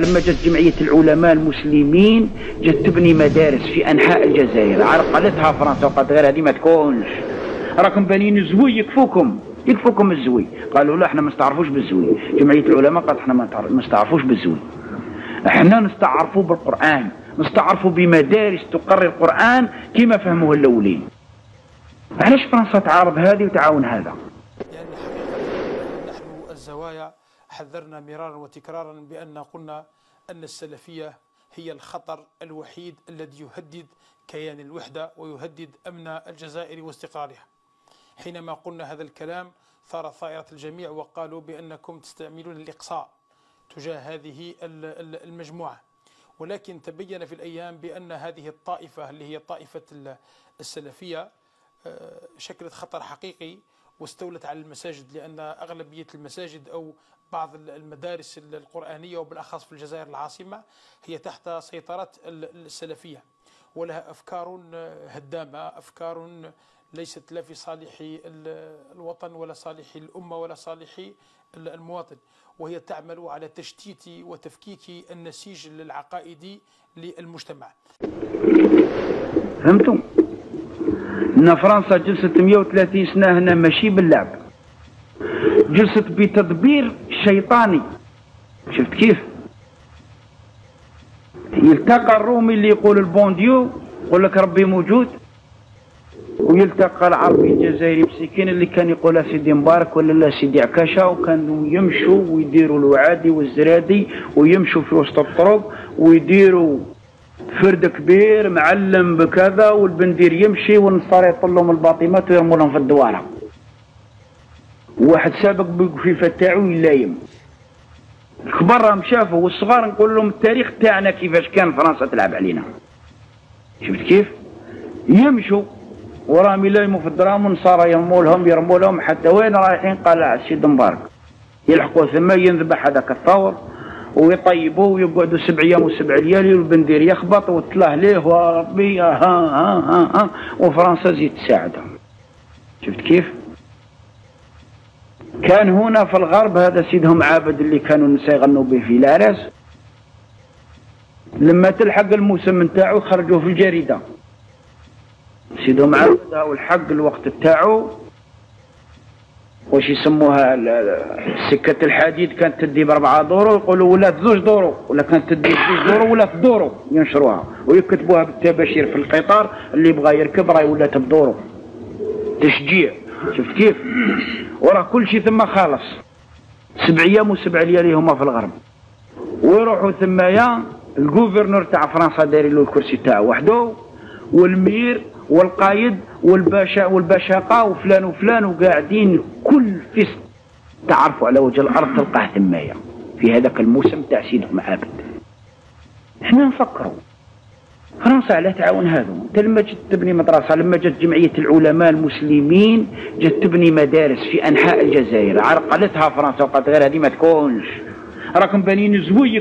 لما جت جمعية العلماء المسلمين جت تبني مدارس في أنحاء الجزائر، عرقلتها فرنسا وقالت غير هذه ما تكونش، راكم بانين الزوي يكفوكم الزوي. قالوا لا احنا ما نستعرفوش بالزوي. جمعية العلماء قالت احنا ما نستعرفوش بالزوي، احنا نستعرفوا بالقرآن، نستعرفوا بمدارس تقرر القرآن كما فهموه الأولين. علاش فرنسا تعارض هذه وتعاون هذا؟ يعني حقيقة نحن الزوايا حذرنا مرارا وتكرارا بأن قلنا أن السلفية هي الخطر الوحيد الذي يهدد كيان الوحدة ويهدد أمن الجزائر واستقرارها. حينما قلنا هذا الكلام ثارت طائرة الجميع وقالوا بأنكم تستعملون الإقصاء تجاه هذه المجموعة، ولكن تبين في الأيام بأن هذه الطائفة اللي هي طائفة السلفية شكلت خطر حقيقي واستولت على المساجد، لأن أغلبية المساجد أو بعض المدارس القرآنية وبالأخص في الجزائر العاصمة هي تحت سيطرة السلفية، ولها أفكار هدامة، أفكار ليست لا في صالح الوطن ولا صالح الأمة ولا صالح المواطن، وهي تعمل على تشتيت وتفكيك النسيج العقائدي للمجتمع. فهمتم؟ ان فرنسا جلست 130 سنة هنا ماشي باللعب، جلست بتدبير شيطاني. شفت كيف؟ يلتقى الرومي اللي يقول البون ديو يقول لك ربي موجود، ويلتقى العربي الجزائري مسكين اللي كان يقول سيدي مبارك ولا لا سيدي عكاشة، وكانوا يمشوا ويديروا الوعادي والزرادي ويمشوا في وسط الطرق ويديروا فرد كبير معلم بكذا، والبندير يمشي والنصارى يطلهم الباطمات ويرموا لهم في الدواره، واحد سابق في فتاعو يلايم. الكبار راهم شافوا والصغار نقول لهم التاريخ تاعنا كيفاش كان فرنسا تلعب علينا. شفت كيف؟ يمشوا وراهم يلايموا في الدرام والنصارى يرموا لهم حتى وين رايحين؟ قال السيد مبارك يلحقوا ثم ينذبح هذاك الثور ويطيبوه ويقعدوا 7 أيام و7 ليالي والبندير يخبط وتلاه ليه وربي ها وفرنسا زيد تساعدهم. شفت كيف؟ كان هنا في الغرب هذا سيدهم عابد اللي كانوا النساء يغنوا به في العراس، لما تلحق الموسم نتاعو خرجوه في الجريدة. سيدهم عابد هاو الحق الوقت تاعو واش يسموها سكة الحديد كانت تدي ب4 دورو، يقولوا ولات 2 دورو، ولا كانت تدي 2 دورو ولات دورو ينشروها ويكتبوها بالتباشير في القطار اللي يبغى يركب راهي ولات بدورو تشجيع. شفت كيف؟ وراه كل شيء ثم خالص 7 أيام و7 ليالي هما في الغرب، ويروحوا ثمايا الجوفرنور تاع فرنسا داير له الكرسي تاعو وحده، والمير والقايد والباشاقه وفلان وفلان، وقاعدين كل فيست تعرفوا على وجه الارض تلقاه ثمايا في هذاك الموسم تاع سيدهم عابد. احنا نفكروا فرنسا على تعاون هذا. انت لما جت تبني مدرسه، لما جت جمعيه العلماء المسلمين جت تبني مدارس في انحاء الجزائر، عرقلتها فرنسا وقالت غير هذه ما تكونش، راكم بانين الزوي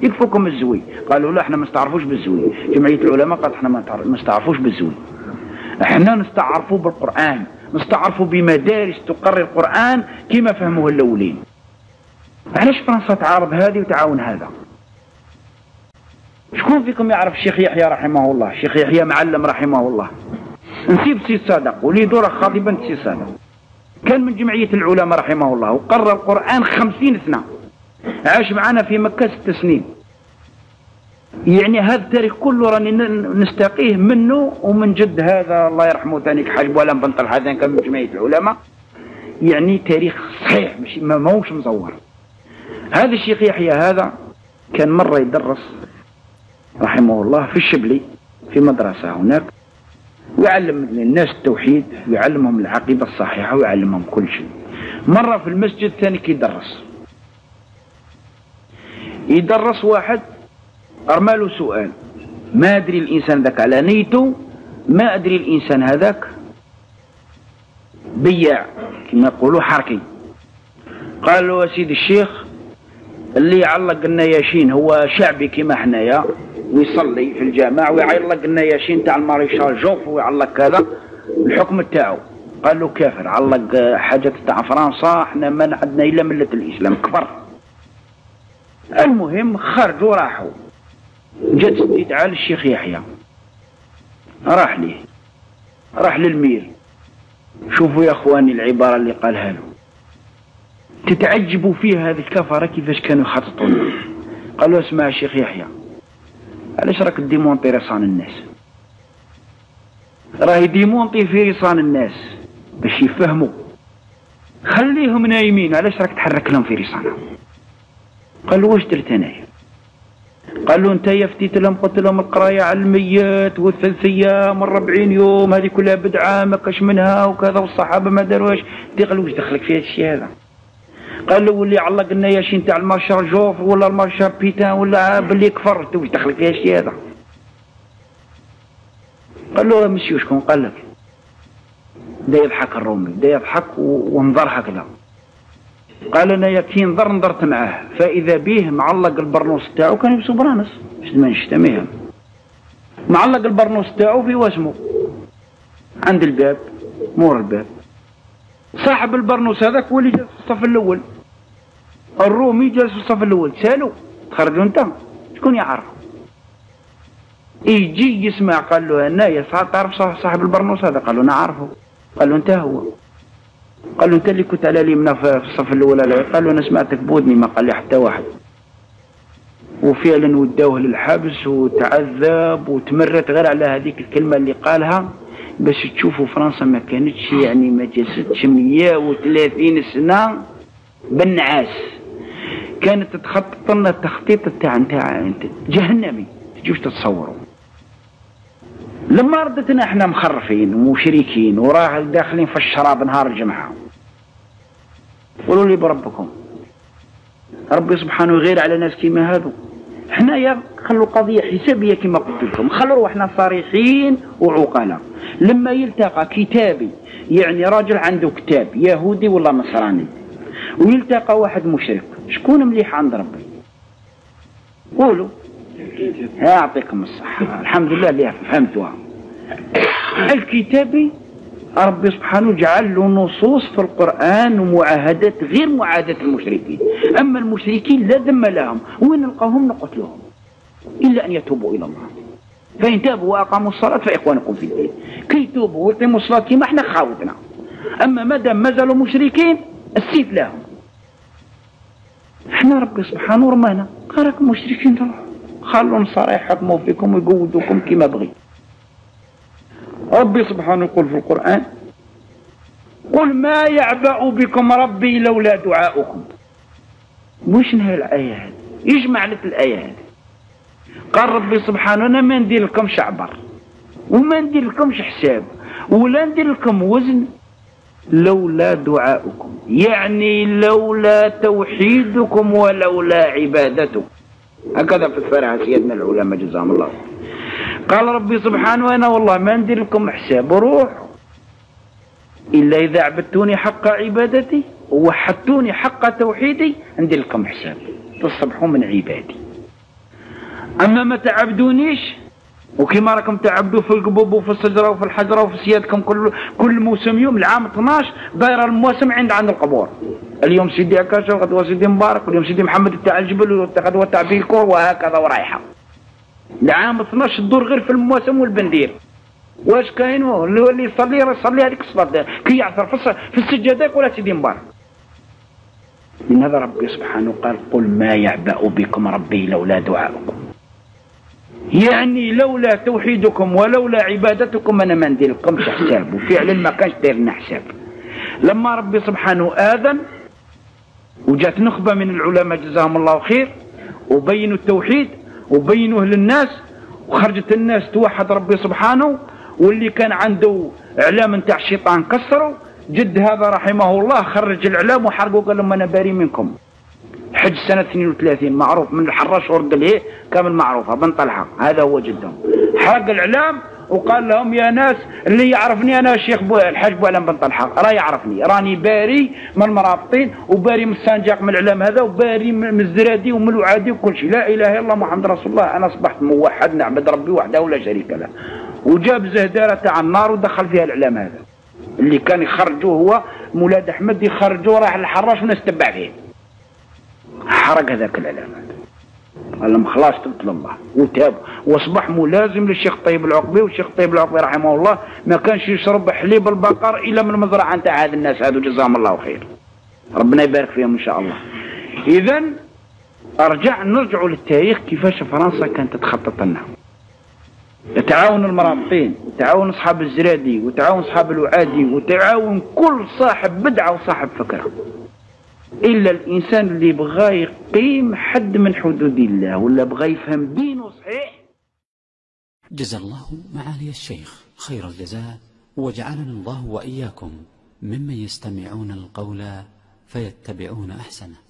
يكفوكم الزوي. قالوا لا احنا ما نستعرفوش بالزوي. جمعيه العلماء قالت احنا ما نستعرفوش بالزوي، احنا نستعرفوا بالقرآن، نستعرفوا بمدارس تقرر القرآن كما فهموه الأولين. علاش فرنسا تعارض هذه وتعاون هذا؟ شكون فيكم يعرف الشيخ يحيى رحمه الله؟ الشيخ يحيى معلم رحمه الله، نسيب سي صادق وليدو راه خاطبا سي صادق، كان من جمعية العلماء رحمه الله وقرر القرآن 50 سنة، عاش معنا في مكة 6 سنين. يعني هذا التاريخ كله راني نستقيه منه ومن جد هذا الله يرحمه ثاني حاج بولان بن طلحه هذا كان من جمعيه العلماء. يعني تاريخ صحيح مش ماهوش مزور. هذا الشيخ يحيى هذا كان مره يدرس رحمه الله في الشبلي في مدرسه هناك، ويعلم الناس التوحيد ويعلمهم العقيده الصحيحه ويعلمهم كل شيء. مره في المسجد ثاني يدرس واحد أرماله سؤال، ما أدري الإنسان ذاك على نيته، ما أدري الإنسان هذاك بياع كما يقولوا حركي. قال له يا سيدي الشيخ اللي يعلق النياشين هو شعبي كما حنايا ويصلي في الجامع ويعلق النياشين تاع الماريشال جوف ويعلق كذا، الحكم تاعو؟ قال له كافر، علق حاجة تاع فرنسا احنا ما عندنا إلا ملة الإسلام، كفر. المهم خرجوا راحوا، جات استدعاء للشيخ يحيى، راح ليه، راح للمير. شوفوا يا اخواني العبارة اللي قالها له تتعجبوا فيها هذه الكفرة كيفاش كانوا يخططون. قال له اسمع يا شيخ يحيى، علاش راك ديمونطي رصان الناس؟ راهي ديمونطي في رصان الناس باش يفهموا، خليهم نايمين، علاش راك تحرك لهم في رصانهم؟ قال له واش درت انايا؟ قال له انت فتيت لهم قلت لهم القرايه على الميت والثلاث ايام وال40 يوم هذه كلها بدعه ما كاش منها وكذا، والصحابه ما داروهاش. قال له واش دخلك في هذا الشيء هذا؟ قال له واللي علق لنا يا شي نتاع المارشال جوف ولا المارشال بيتان ولا باللي كفر، انت واش دخلك في هذا الشيء هذا؟ قال له مسيو شكون قال لك؟ بدا يضحك الرومي، بدا يضحك ونظر هكذا. قال انا كي نظرت معاه فاذا به معلق البرنوس تاعو، كان يلبسو برانس باش ما نشتميهم، معلق البرنوس تاعو في واسمو عند الباب مور الباب. صاحب البرنوس هذاك هو اللي جالس في الصف الاول، الرومي جالس في الصف الاول. سالو تخرجوا انت شكون يعرف؟ يجي يسمع. قال له انايا تعرف صاحب البرنوس هذا؟ قال له انا عارفه. قال له انت هو؟ قال له انت اللي كنت على اليمنى في الصف الاول؟ قال له انا سمعتك بودني ما قال لي حتى واحد. وفعلا وداوه للحبس وتعذب وتمرت غير على هذيك الكلمه اللي قالها. باش تشوفوا فرنسا ما كانتش يعني ما جلستش 130 سنه بالنعاس، كانت تخطط لنا التخطيط تاع جهنمي تجوش تتصوروا. لما ردتنا احنا مخرفين ومشركين وراه داخلين في الشراب نهار الجمعه، قولوا لي بربكم ربي سبحانه يغير على ناس كيما هذو. احنا يا خلوا قضيه حسابيه كما قلت لكم، خلوا روحنا صريحين وعقلاء. لما يلتقى كتابي يعني راجل عنده كتاب يهودي ولا نصراني ويلتقى واحد مشرك، شكون مليح عند ربي؟ قولوا. يعطيكم الصحة، الحمد لله اللي فهمتوها. الكتابي ربي سبحانه جعل له نصوص في القرآن ومعاهدات غير معاهدة المشركين. أما المشركين لا ذم لهم، وين نلقاهم نقتلهم إلا أن يتوبوا إلى الله. فإن تابوا وأقاموا الصلاة فإخوانكم في الدين. كي يتوبوا ويقيموا الصلاة كما احنا خاوتنا. أما مادام ما زالوا مشركين السيف لهم. احنا ربي سبحانه رمانا قال راكم مشركين تروحوا، خلوا نصارى يحكموا فيكم ويقودوكم كما بغي. ربي سبحانه يقول في القرآن قل ما يعبأ بكم ربي لولا دعاؤكم. وش نهي الآية هذه؟ يجمع لك الآية هذه. قال ربي سبحانه أنا ما ندير لكم شعبر وما ندير لكمش حساب ولا ندير لكم وزن لولا دعاؤكم، يعني لولا توحيدكم ولولا عبادتكم. هكذا فسرها سيدنا العلماء جزاهم الله. قال ربي سبحانه أنا والله ما ندير لكم حساب وروح إلا إذا عبدتوني حق عبادتي ووحدتوني حق توحيدي ندير لكم حساب تصبحوا من عبادي. أما ما تعبدونيش وكما راكم تعبدوا في القبوب وفي الشجرة وفي الحجرة وفي سيادكم كل موسم يوم العام 12 دايره المواسم عند القبور. اليوم سيدي عكاشة وغدوة سيدي مبارك واليوم سيدي محمد تاع الجبل وغدوة تاع بيلكور وهكذا ورايحة. العام 12 تدور غير في المواسم والبندير. واش كاين اللي يصلي هذيك الصلاة كي يعثر في السجادة يقول سيدي مبارك. من هذا ربي سبحانه قال قل ما يعبأ بكم ربي لولا دعاؤكم، يعني لولا توحيدكم ولولا عبادتكم انا ما ندير لكمش حساب. وفعلا ما كانش داير لنا حساب. لما ربي سبحانه آذن وجات نخبة من العلماء جزاهم الله خير وبينوا التوحيد وبينوه للناس وخرجت الناس توحد ربي سبحانه، واللي كان عنده اعلام نتاع الشيطان كسروا. جد هذا رحمه الله خرج الاعلام وحرقوا قال لهم انا بريء منكم. حج سنة 32 معروف من الحراش ورد له كامل معروفة بن طلحة، هذا هو جدهم. حرق الاعلام وقال لهم يا ناس اللي يعرفني انا الشيخ الحاج بوعلم بن طلحة راه يعرفني، راني باري من المرابطين وباري من السانجاق من الاعلام هذا وباري من الزرادي ومن الوعادي وكل شيء. لا اله الا الله محمد رسول الله، انا اصبحت موحد نعبد ربي وحده لا شريك له. وجاب زهدارة تاع النار ودخل فيها الاعلام هذا اللي كان يخرجوه هو مولاد احمد، يخرجوه راح للحراش والناس تبع فيه. حرق هذاك الاعلام هذا. قال لهم خلاص تبت الله وتاب، واصبح ملازم للشيخ طيب العقبي. والشيخ طيب العقبي رحمه الله ما كانش يشرب حليب البقر الا من المزرعه نتاع هذا الناس هذو، جزاهم الله خير، ربنا يبارك فيهم ان شاء الله. اذا نرجعوا للتاريخ كيفاش فرنسا كانت تخطط لنا. تعاون المرابطين، وتعاون اصحاب الزرادي، وتعاون اصحاب الوعادي، وتعاون كل صاحب بدعه وصاحب فكره، الا الانسان اللي بغى يقيم حد من حدود الله ولا بغى يفهم دينه صحيح. جزا الله معالي الشيخ خير الجزاء، وجعلنا الله واياكم ممن يستمعون القول فيتبعون احسنه.